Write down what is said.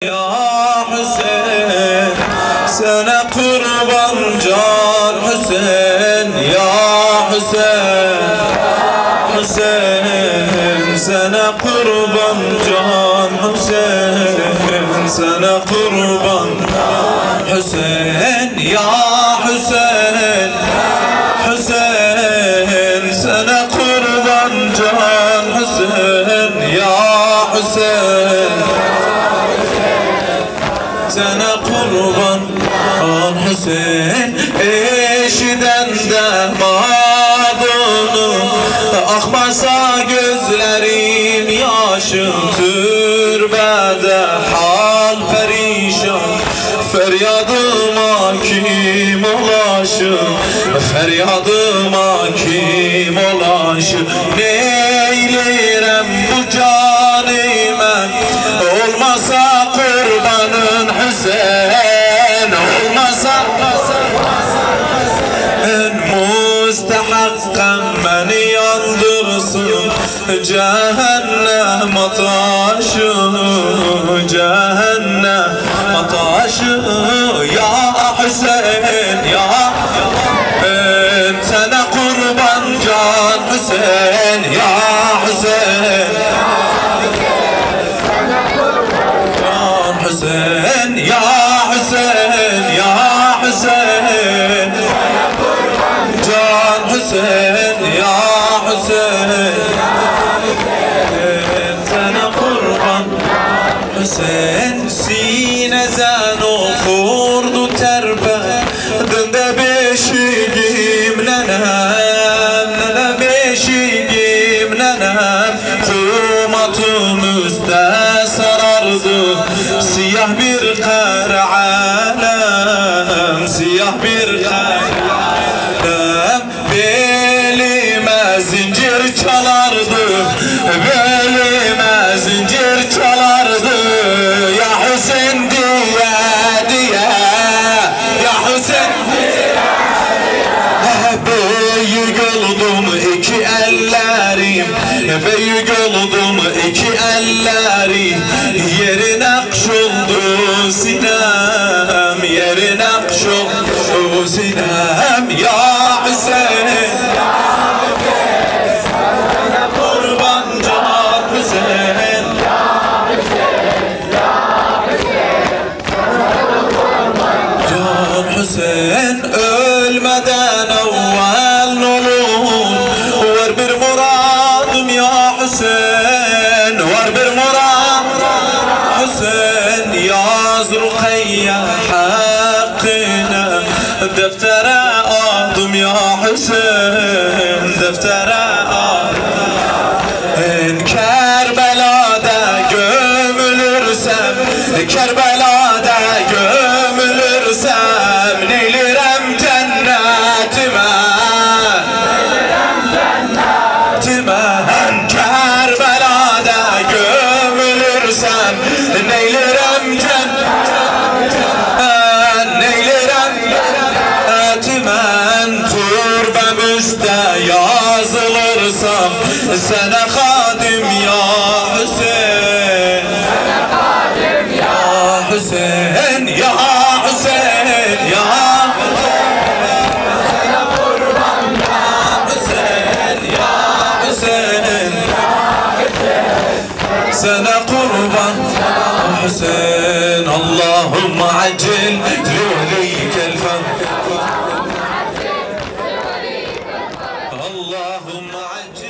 Ya Hüseyin, sana kurban can Hüseyin. Ya Hüseyin, Hüseyin, sana kurban can Hüseyin. Sana kurban Hüseyin. Ya Hüseyin, Hüseyin, sana kurban can Hüseyin. Ya Hüseyin, sana kurban Hüseyin. Eşiden de madunu, akmasa gözlerim yaşım. Türbede hal perişan, feryadıma kim ulaşır? Feryadıma kim ulaşır? Neylirem bu canime, olmasa kurbanın Hüseyin, olmasa müstehakkan beni yandırsın cehennem ataşı, cehennem ataşı. Ya Hüseyin, ya sana kurban can Hüseyin. Ya Hüseyin, Hüseyin, ya Hüseyin, ya Hüseyin, can Hüseyin, ya Hüseyin, sana kurban Hüseyin. Sineden okurdu terbe, dinde beşiğim nenem, nene beşiğim nenem. Kumatım üstte sarardı siyah bir kara alem, siyah bir kara alem. Belime zincir çalardı, belime zincir çalardı. Ya Hüseyin diye diye, ya Hüseyin diye. Büyük oldum iki ellerim, büyük oldum iki ellerim. Yerin akşoldu sinem, yerin akşoldu sinem. Ya Hüseyin, sana kurban can Hüseyin. Can Hüseyin, ölmeden evvel olur, var bir muradım ya Hüseyin, var bir murad Hüseyin. Yaz Rukayye hakkına, deftere aldım ya Hüseyin, deftere aldım. Kerbela'da gömülürsem, Kerbela'da gömülürsem, neylerim cennetime, Kerbela'da gömülürsem, neylerim cennetime, neylerim cennetime. Türbem üstte yazılırsam, sana hadim ya Hüseyin, sana hadim ya Hüseyin, ya Hüseyin, ya sana kurban ya Hüseyin, ya Hüseyin, sana kurban ya Hüseyin. Allahümme acil liyuleykel fem, Allahümme acil.